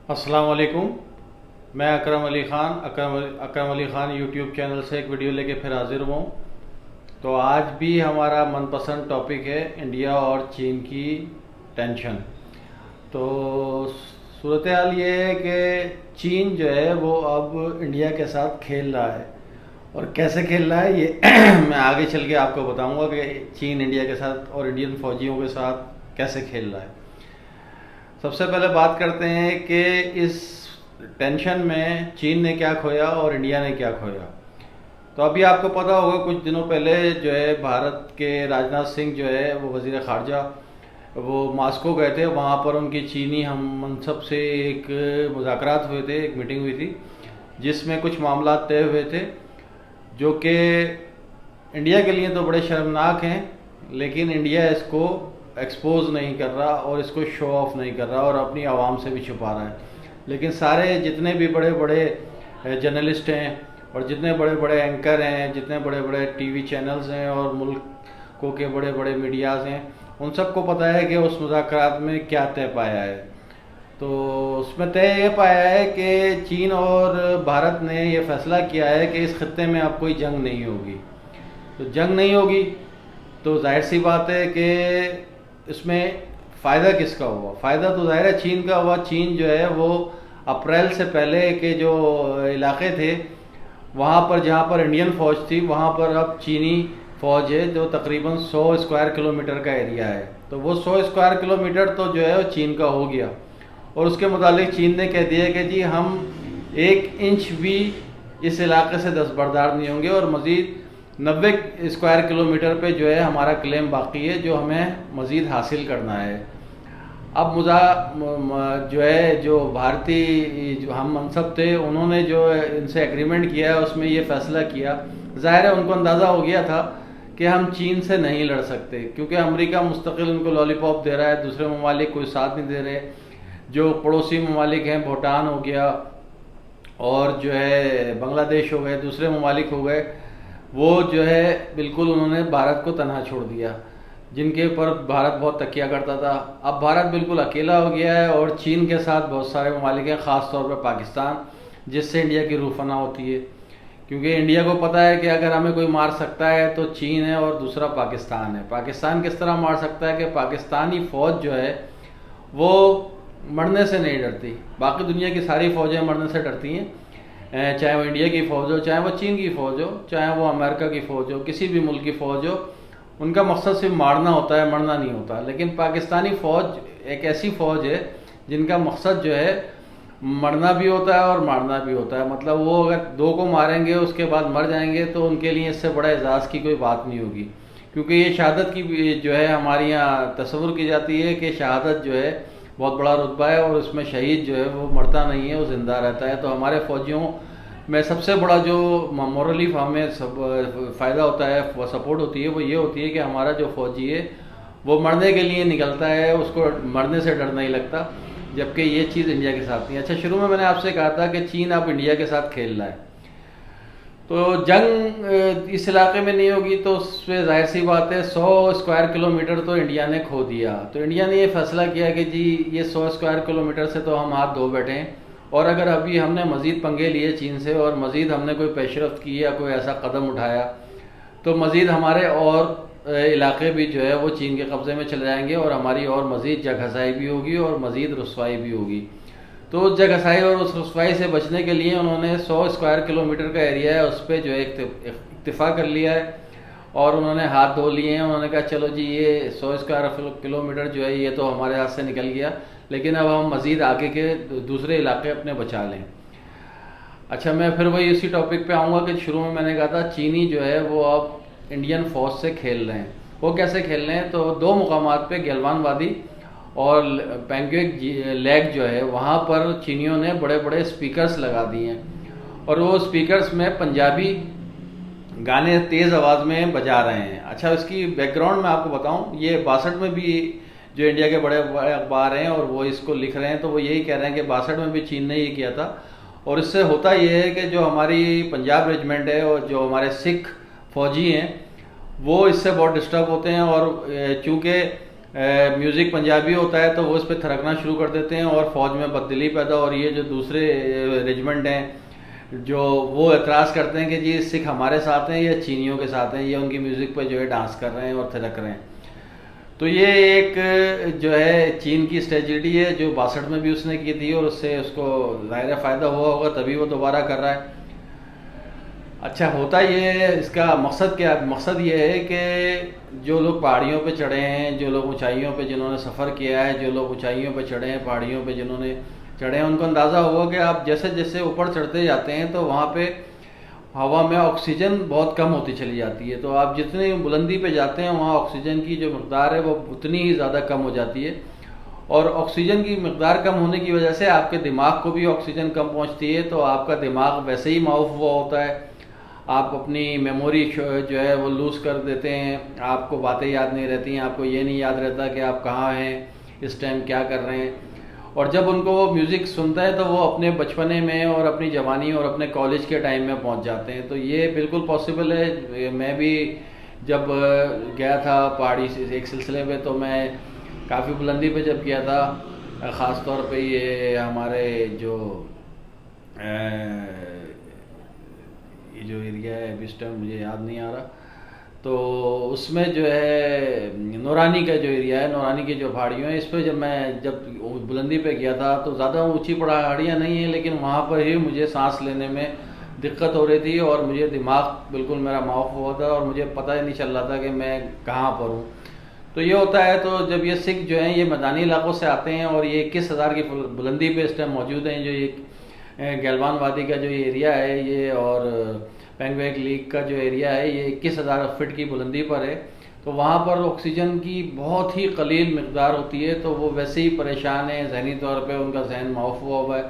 السلام علیکم. میں اکرم علی خان یوٹیوب چینل سے ایک ویڈیو لے کے پھر حاضر ہوں. تو آج بھی ہمارا من پسند ٹاپک ہے انڈیا اور چین کی ٹینشن. تو صورتحال یہ ہے کہ چین جو ہے وہ اب انڈیا کے ساتھ کھیل رہا ہے. اور کیسے کھیل رہا ہے یہ میں آگے چل کے آپ کو بتاؤں گا کہ چین انڈیا کے ساتھ اور انڈین فوجیوں کے ساتھ کیسے کھیل رہا ہے. سب سے پہلے بات کرتے ہیں کہ اس ٹینشن میں چین نے کیا کھویا اور انڈیا نے کیا کھویا. تو ابھی آپ کو پتہ ہوگا کچھ دنوں پہلے جو ہے بھارت کے راجناتھ سنگھ جو ہے وہ وزیر خارجہ وہ ماسکو گئے تھے. وہاں پر ان کی چینی ہم منصب سے ایک مذاکرات ہوئے تھے, ایک میٹنگ ہوئی تھی جس میں کچھ معاملات طے ہوئے تھے جو کہ انڈیا کے لیے تو بڑے شرمناک ہیں, لیکن انڈیا اس کو ایکسپوز نہیں کر رہا اور اس کو شو آف نہیں کر رہا اور اپنی عوام سے بھی چھپا رہا ہے. لیکن سارے جتنے بھی بڑے بڑے جرنلسٹ ہیں اور جتنے بڑے بڑے اینکر ہیں, جتنے بڑے بڑے ٹی وی چینلز ہیں اور ملکوں کے بڑے بڑے میڈیاز ہیں, ان سب کو پتہ ہے کہ اس مذاکرات میں کیا طے پایا ہے. تو اس میں طے یہ پایا ہے کہ چین اور بھارت نے یہ فیصلہ کیا ہے کہ اس خطے میں اب کوئی جنگ نہیں ہوگی. تو جنگ نہیں ہوگی تو ظاہر سی بات ہے کہ اس میں فائدہ کس کا ہوا؟ فائدہ تو ظاہر ہے چین کا ہوا. چین جو ہے وہ اپریل سے پہلے کے جو علاقے تھے وہاں پر جہاں پر انڈین فوج تھی وہاں پر اب چینی فوج ہے جو تقریباً 100 اسکوائر کلومیٹر کا ایریا ہے. تو وہ 100 اسکوائر کلومیٹر تو جو ہے وہ چین کا ہو گیا. اور اس کے متعلق چین نے کہہ دیا کہ جی ہم 1 انچ بھی اس علاقے سے دستبردار نہیں ہوں گے اور مزید 90 اسکوائر کلومیٹر پہ جو ہے ہمارا کلیم باقی ہے جو ہمیں مزید حاصل کرنا ہے. اب جو ہے جو بھارتی جو ہم منصب تھے انہوں نے جو ان سے ایگریمنٹ کیا ہے اس میں یہ فیصلہ کیا. ظاہر ہے ان کو اندازہ ہو گیا تھا کہ ہم چین سے نہیں لڑ سکتے کیونکہ امریکہ مستقل ان کو لالی پاپ دے رہا ہے, دوسرے ممالک کوئی ساتھ نہیں دے رہے. جو پڑوسی ممالک ہیں بھوٹان ہو گیا اور جو ہے بنگلہ دیش ہو گئے, دوسرے ممالک ہو گئے, وہ جو ہے بالکل انہوں نے بھارت کو تنہا چھوڑ دیا جن کے اوپر بھارت بہت تکیہ کرتا تھا. اب بھارت بالکل اکیلا ہو گیا ہے اور چین کے ساتھ بہت سارے ممالک ہیں, خاص طور پر پاکستان جس سے انڈیا کی روح فنا ہوتی ہے کیونکہ انڈیا کو پتہ ہے کہ اگر ہمیں کوئی مار سکتا ہے تو چین ہے اور دوسرا پاکستان ہے. پاکستان کس طرح مار سکتا ہے کہ پاکستانی فوج جو ہے وہ مرنے سے نہیں ڈرتی. باقی دنیا کی ساری فوجیں مرنے سے ڈرتی ہیں, چاہے وہ انڈیا کی فوج ہو, چاہے وہ چین کی فوج ہو, چاہے وہ امریکہ کی فوج ہو, کسی بھی ملک کی فوج ہو. ان کا مقصد صرف مارنا ہوتا ہے, مرنا نہیں ہوتا. لیکن پاکستانی فوج ایک ایسی فوج ہے جن کا مقصد جو ہے مرنا بھی ہوتا ہے اور مارنا بھی ہوتا ہے. مطلب وہ اگر 2 کو ماریں گے اس کے بعد مر جائیں گے تو ان کے لیے اس سے بڑا اعزاز کی کوئی بات نہیں ہوگی کیونکہ یہ شہادت کی جو ہے ہمارے یہاں تصور کی جاتی ہے کہ شہادت جو ہے بہت بڑا رتبہ ہے اور اس میں شہید جو ہے وہ مرتا نہیں ہے, وہ زندہ رہتا ہے. تو ہمارے فوجیوں میں سب سے بڑا جو مورلی ہمیں فائدہ ہوتا ہے, سپورٹ ہوتی ہے, وہ یہ ہوتی ہے کہ ہمارا جو فوجی ہے وہ مرنے کے لیے نکلتا ہے, اس کو مرنے سے ڈر نہیں لگتا, جبکہ یہ چیز انڈیا کے ساتھ نہیں. اچھا, شروع میں نے آپ سے کہا تھا کہ چین اب انڈیا کے ساتھ کھیل رہا ہے تو جنگ اس علاقے میں نہیں ہوگی تو اس پہ ظاہر سی بات ہے 100 اسکوائر کلومیٹر تو انڈیا نے کھو دیا. تو انڈیا نے یہ فیصلہ کیا کہ جی یہ 100 اسکوائر کلومیٹر سے تو ہم ہاتھ دھو بیٹھے ہیں اور اگر ابھی ہم نے مزید پنگے لیے چین سے اور مزید ہم نے کوئی پیش رفت کی یا کوئی ایسا قدم اٹھایا تو مزید ہمارے اور علاقے بھی جو ہے وہ چین کے قبضے میں چلے جائیں گے اور ہماری اور مزید جگ ہسائی بھی ہوگی اور مزید رسوائی بھی ہوگی. تو اس جگ ہسائی اور اس رسوائی سے بچنے کے لیے انہوں نے 100 اسکوائر کلومیٹر کا ایریا ہے اس پہ جو ہے اکتفا کر لیا ہے اور انہوں نے ہاتھ دھو لیے ہیں. انہوں نے کہا چلو جی یہ 100 اسکوائر کلومیٹر جو ہے یہ تو ہمارے ہاتھ سے نکل گیا, لیکن اب ہم مزید آگے کے دوسرے علاقے اپنے بچا لیں. اچھا, میں پھر وہی اسی ٹاپک پہ آؤں گا کہ شروع میں نے کہا تھا چینی جو ہے وہ اب انڈین فوج سے کھیل رہے ہیں. وہ کیسے کھیل رہے ہیں؟ تو 2 مقامات پہ گیلوان وادی اور پینگوک لیک جو ہے وہاں پر چینیوں نے بڑے بڑے اسپیکرز لگا دیے ہیں اور وہ اسپیکرز میں پنجابی گانے تیز آواز میں بجا رہے ہیں. اچھا, اس کی بیک گراؤنڈ میں آپ کو بتاؤں, یہ 62 میں بھی جو انڈیا کے بڑے بڑے اخبار ہیں اور وہ اس کو لکھ رہے ہیں تو وہ یہی کہہ رہے ہیں کہ 62 میں بھی چین نے یہ کیا تھا. اور اس سے ہوتا یہ ہے کہ جو ہماری پنجاب ریجمنٹ ہے اور جو ہمارے سکھ فوجی ہیں وہ اس سے بہت ڈسٹرب ہوتے ہیں اور چونکہ میوزک پنجابی ہوتا ہے تو وہ اس پہ تھرکنا شروع کر دیتے ہیں اور فوج میں بددلی پیدا ہو رہی ہے. جو دوسرے ریجمنٹ ہیں جو وہ اعتراض کرتے ہیں کہ جی سکھ ہمارے ساتھ ہیں یا چینیوں کے ساتھ ہیں, یہ ان کی میوزک پہ جو ہے ڈانس کر رہے ہیں اور تھرک رہے ہیں. تو یہ ایک جو ہے چین کی اسٹریٹجی ہے جو 62 میں بھی اس نے کی تھی, اور اس سے اس کو ظاہر فائدہ ہوا ہوگا تبھی وہ دوبارہ کر رہا ہے. اچھا ہوتا یہ ہے, اس کا مقصد کیا؟ مقصد یہ ہے کہ جو لوگ پہاڑیوں پہ چڑھے ہیں, جو لوگ اونچائیوں پہ جنہوں نے سفر کیا ہے, جو لوگ اونچائیوں پہ چڑھے ہیں, پہاڑیوں پہ جنہوں نے چڑھے ہیں, ان کو اندازہ ہوا کہ آپ جیسے جیسے اوپر چڑھتے جاتے ہیں تو وہاں پہ ہوا میں آکسیجن بہت کم ہوتی چلی جاتی ہے. تو آپ جتنی بلندی پہ جاتے ہیں وہاں آکسیجن کی جو مقدار ہے وہ اتنی ہی زیادہ کم ہو جاتی ہے, اور آکسیجن کی مقدار کم ہونے کی وجہ سے آپ کے دماغ کو بھی آکسیجن کم پہنچتی ہے, تو آپ کا دماغ ویسے ہی معاف ہوا ہوتا ہے, آپ اپنی میموری جو ہے وہ لوز کر دیتے ہیں, آپ کو باتیں یاد نہیں رہتی ہیں, آپ کو یہ نہیں یاد رہتا کہ آپ کہاں ہیں اس ٹائم کیا کر رہے ہیں. اور جب ان کو وہ میوزک سنتا ہے تو وہ اپنے بچپنے میں اور اپنی جوانی اور اپنے کالج کے ٹائم میں پہنچ جاتے ہیں. تو یہ بالکل پاسبل ہے. میں بھی جب گیا تھا پہاڑی ایک سلسلے میں تو میں کافی بلندی پہ جب گیا تھا, خاص طور پہ یہ ہمارے جو ایریا ہے ابھی اس ٹائم مجھے یاد نہیں آ رہا, تو اس میں جو ہے نورانی کا جو ایریا ہے, نورانی کی جو پہاڑیوں ہیں, اس پہ جب بلندی پہ گیا تھا تو زیادہ اونچی پہاڑیاں نہیں ہیں, لیکن وہاں پر ہی مجھے سانس لینے میں دقت ہو رہی تھی اور مجھے دماغ بالکل میرا معاف ہوا تھا اور مجھے پتہ ہی نہیں چل رہا تھا کہ میں کہاں پر ہوں. تو یہ ہوتا ہے. تو جب یہ سکھ جو ہیں یہ میدانی علاقوں سے آتے ہیں اور یہ 21,000 کی بلندی پہ اس ٹائم موجود ہیں, جو یہ گیلوان وادی کا جو ایریا ہے یہ اور پینگویک لیک کا جو ایریا ہے یہ 21,000 فٹ کی بلندی پر ہے. تو وہاں پر آکسیجن کی بہت ہی قلیل مقدار ہوتی ہے, تو وہ ویسے ہی پریشان ہیں ذہنی طور پہ, ان کا ذہن معاف ہوا ہے.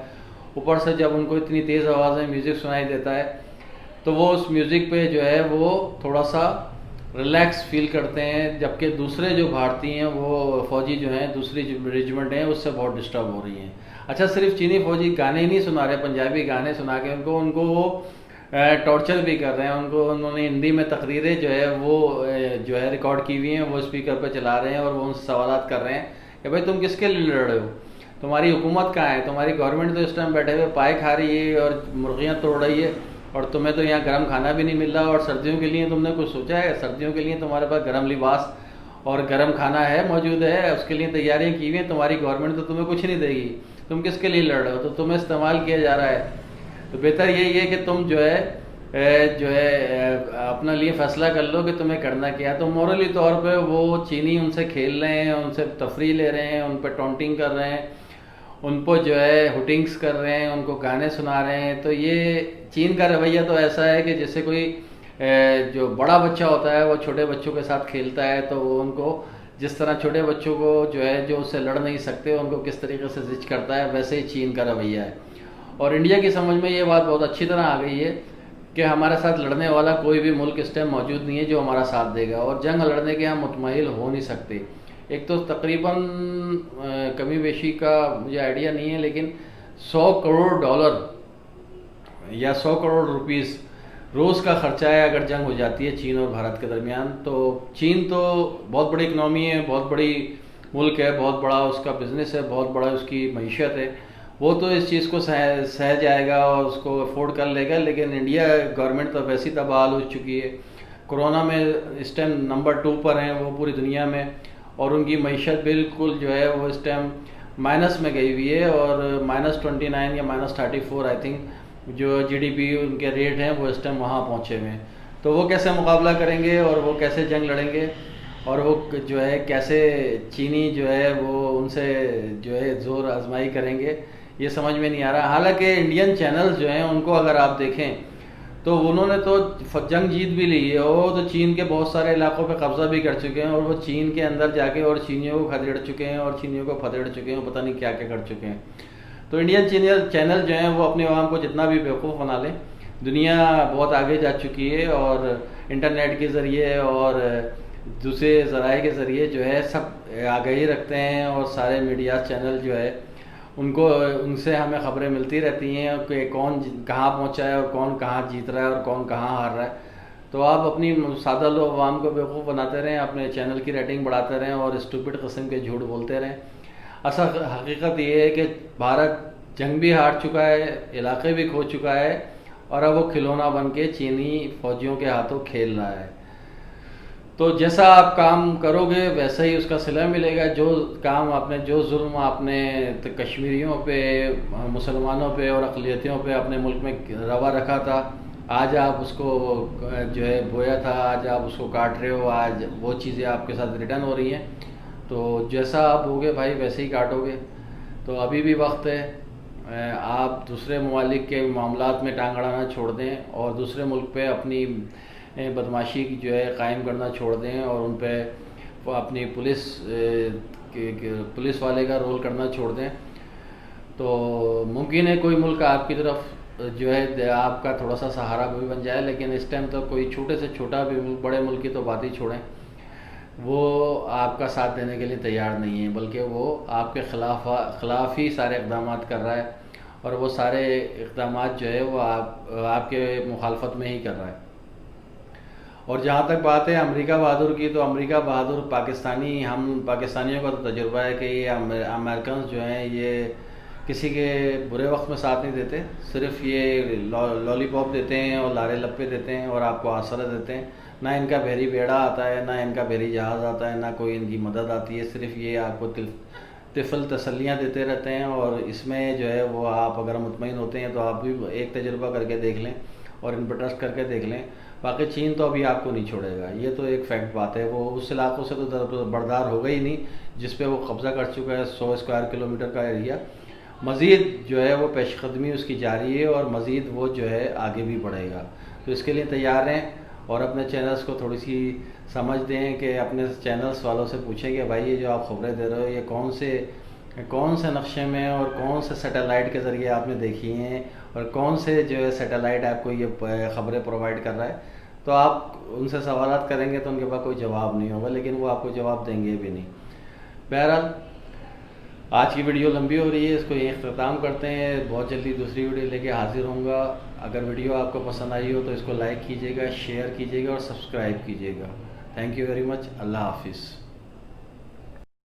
اوپر سے جب ان کو اتنی تیز آواز میں میوزک سنائی دیتا ہے تو وہ اس میوزک پہ جو ہے وہ تھوڑا سا ریلیکس فیل کرتے ہیں, جبکہ دوسرے جو بھارتی ہیں وہ فوجی جو ہیں دوسری ریجمنٹ ہیں اس سے بہت ڈسٹرب ہو رہی ہیں. اچھا صرف چینی فوجی گانے ہی نہیں سنا رہے, پنجابی گانے سنا کے ان کو وہ ٹارچر بھی کر رہے ہیں. انہوں نے ہندی میں تقریریں جو ہے وہ جو ہے ریکارڈ کی ہوئی ہیں, وہ اسپیکر پہ چلا رہے ہیں اور وہ ان سے سوالات کر رہے ہیں کہ بھائی تم کس کے لیے لڑ رہے ہو, تمہاری حکومت کہاں ہے, تمہاری گورنمنٹ تو اس ٹائم بیٹھے ہوئے پائے کھا رہی ہے اور مرغیاں توڑ رہی ہے, اور تمہیں تو یہاں گرم کھانا بھی نہیں مل رہا, اور سردیوں کے لیے تم نے کچھ سوچا ہے؟ سردیوں کے لیے تمہارے پاس گرم لباس اور گرم کھانا ہے موجود ہے, اس کے لیے تیاریاں کی ہوئی ہیں, تمہاری گورنمنٹ تو تمہیں کچھ نہیں دے گی, تم کس کے لیے لڑ رہے ہو؟ تو تمہیں استعمال کیا جا رہا ہے. تو بہتر یہی ہے کہ تم جو ہے اپنا لیے فیصلہ کر لو کہ تمہیں کرنا کیا ہے. تو مورلی طور پہ وہ چینی ان سے کھیل رہے ہیں, ان سے تفریح لے رہے ہیں, ان پہ ٹونٹنگ کر رہے ہیں, ان کو جو ہے ہوٹنگس کر رہے ہیں, ان کو گانے سنا رہے ہیں. تو یہ چین کا رویہ تو ایسا ہے کہ جیسے کوئی جو بڑا بچہ ہوتا ہے وہ چھوٹے بچوں کے ساتھ کھیلتا ہے, تو وہ ان کو جس طرح چھوٹے بچوں کو جو ہے جو اس سے لڑ نہیں سکتے ان کو کس طریقے سے زج کرتا ہے, ویسے ہی چین کا رویہ ہے. اور انڈیا کی سمجھ میں یہ بات بہت اچھی طرح آ گئی ہے کہ ہمارے ساتھ لڑنے والا کوئی بھی ملک اس ٹائم موجود نہیں ہے جو ہمارا ساتھ دے گا, اور جنگ لڑنے کے ہم متمائل ہو نہیں سکتے. ایک تو تقریباً کمی بیشی کا مجھے آئیڈیا نہیں ہے, لیکن $100 کروڑ یا 100 کروڑ روپیز روز کا خرچہ ہے اگر جنگ ہو جاتی ہے چین اور بھارت کے درمیان. تو چین تو بہت بڑی اکنامی ہے, بہت بڑی ملک ہے, بہت بڑا اس کا بزنس ہے, بہت بڑا اس کی معیشت ہے, وہ تو اس چیز کو سہ جائے گا اور اس کو افورڈ کر لے گا. لیکن انڈیا گورنمنٹ تو ویسی تباہ ہو چکی ہے, کورونا میں اس ٹائم نمبر 2 پر ہیں وہ پوری دنیا میں, اور ان کی معیشت بالکل جو ہے وہ اس ٹائم مائنس میں گئی ہوئی ہے, اور -29 یا -34 آئی تھنک جو GDP ان کے ریٹ ہیں وہ اس ٹائم وہاں پہنچے ہوئے ہیں. تو وہ کیسے مقابلہ کریں گے اور وہ کیسے جنگ لڑیں گے, اور وہ جو ہے کیسے چینی جو ہے وہ ان سے جو ہے زور آزمائی کریں گے, یہ سمجھ میں نہیں آ رہا. حالانکہ انڈین چینلز جو ہیں ان کو اگر آپ دیکھیں تو انہوں نے تو جنگ جیت بھی لی ہے, وہ تو چین کے بہت سارے علاقوں پہ قبضہ بھی کر چکے ہیں, اور وہ چین کے اندر جا کے اور چینیوں کو کھدیڑ چکے ہیں اور چینیوں کو پھدیڑ چکے ہیں, پتہ نہیں کیا کیا کر چکے ہیں. تو انڈین چینل جو ہیں وہ اپنے عوام کو جتنا بھی بیوقوف بنا لیں, دنیا بہت آگے جا چکی ہے, اور انٹرنیٹ کے ذریعے اور دوسرے ذرائع کے ذریعے جو ہے سب آگاہی رکھتے ہیں, اور سارے میڈیا چینل جو ہے ان سے ہمیں خبریں ملتی رہتی ہیں کہ کون کہاں پہنچا ہے اور کون کہاں جیت رہا ہے اور کون کہاں ہار رہا ہے. تو آپ اپنی سادہ لوگ عوام کو بیوقوف بناتے رہیں، اپنے چینل کی ریٹنگ بڑھاتے رہیں اور اسٹوپڈ قسم کے جھوٹ بولتے رہیں۔ اصل حقیقت یہ ہے کہ بھارت جنگ بھی ہار چکا ہے، علاقے بھی کھو چکا ہے، اور اب وہ کھلونا بن کے چینی فوجیوں کے ہاتھوں کھیل رہا ہے۔ تو جیسا آپ کام کرو گے ویسا ہی اس کا صلہ ملے گا۔ جو کام آپ نے، جو ظلم آپ نے کشمیریوں پہ، مسلمانوں پہ اور اقلیتوں پہ اپنے ملک میں روا رکھا تھا، آج آپ اس کو جو ہے بویا تھا، آج آپ اس کو کاٹ رہے ہو، آج وہ چیزیں آپ کے ساتھ ریٹرن ہو رہی ہیں۔ تو جیسا آپ ہوگے بھائی ویسے ہی کاٹو گے۔ تو ابھی بھی وقت ہے، آپ دوسرے ممالک کے معاملات میں ٹانگ اڑانا چھوڑ دیں اور دوسرے ملک پہ اپنی بدماشی جو ہے قائم کرنا چھوڑ دیں، اور ان پہ اپنی پولیس والے کا رول کرنا چھوڑ دیں۔ تو ممکن ہے کوئی ملک آپ کی طرف جو ہے آپ کا تھوڑا سا سہارا بھی بن جائے، لیکن اس ٹائم تو کوئی چھوٹے سے چھوٹا بھی ملک، بڑے ملک کی تو بات ہی چھوڑیں، وہ آپ کا ساتھ دینے کے لیے تیار نہیں ہے، بلکہ وہ آپ کے خلاف ہی سارے اقدامات کر رہا ہے، اور وہ سارے اقدامات جو ہے وہ آپ کے مخالفت میں ہی کر رہا ہے۔ اور جہاں تک بات ہے امریکہ بہادر کی، تو امریکہ بہادر ہم پاکستانیوں کا تو تجربہ ہے کہ یہ امریکنز جو ہیں یہ کسی کے برے وقت میں ساتھ نہیں دیتے، صرف یہ لالی پاپ دیتے ہیں اور لارے لپے دیتے ہیں اور آپ کو آسرا دیتے ہیں۔ نہ ان کا بحری بیڑا آتا ہے، نہ ان کا بحری جہاز آتا ہے، نہ کوئی ان کی مدد آتی ہے، صرف یہ آپ کو طفل تسلیاں دیتے رہتے ہیں۔ اور اس میں جو ہے وہ آپ اگر مطمئن ہوتے ہیں تو آپ بھی ایک تجربہ کر کے دیکھ لیں اور ان پر ٹرسٹ کر کے دیکھ لیں۔ باقی چین تو ابھی آپ کو نہیں چھوڑے گا، یہ تو ایک فیکٹ بات ہے۔ وہ اس علاقوں سے تو بردار ہوگا ہی نہیں جس پہ وہ قبضہ کر چکا ہے، 100 اسکوائر کلومیٹر کا ایریا۔ مزید جو ہے وہ پیش قدمی اس کی جاری ہے، اور مزید وہ جو ہے آگے بھی بڑھے گا۔ تو اس کے لیے تیار ہیں، اور اپنے چینلز کو تھوڑی سی سمجھ دیں کہ اپنے چینلز والوں سے پوچھیں کہ بھائی یہ جو آپ خبریں دے رہے ہو یہ کون سے نقشے میں اور کون سے سیٹلائٹ کے ذریعے آپ نے دیکھی ہیں، اور کون سے جو ہے سیٹلائٹ آپ کو یہ خبریں پرووائڈ کر رہا ہے۔ تو آپ ان سے سوالات کریں گے تو ان کے پاس کوئی جواب نہیں ہوگا، لیکن وہ آپ کو جواب دیں گے بھی نہیں۔ بہرحال آج کی ویڈیو لمبی ہو رہی ہے، اس کو یہ اختتام کرتے ہیں، بہت جلدی دوسری ویڈیو لے کے حاضر ہوں گا۔ اگر ویڈیو آپ کو پسند آئی ہو تو اس کو لائک کیجیے گا، شیئر کیجیے گا اور سبسکرائب کیجیے گا۔ تھینک یو ویری مچ، اللہ حافظ۔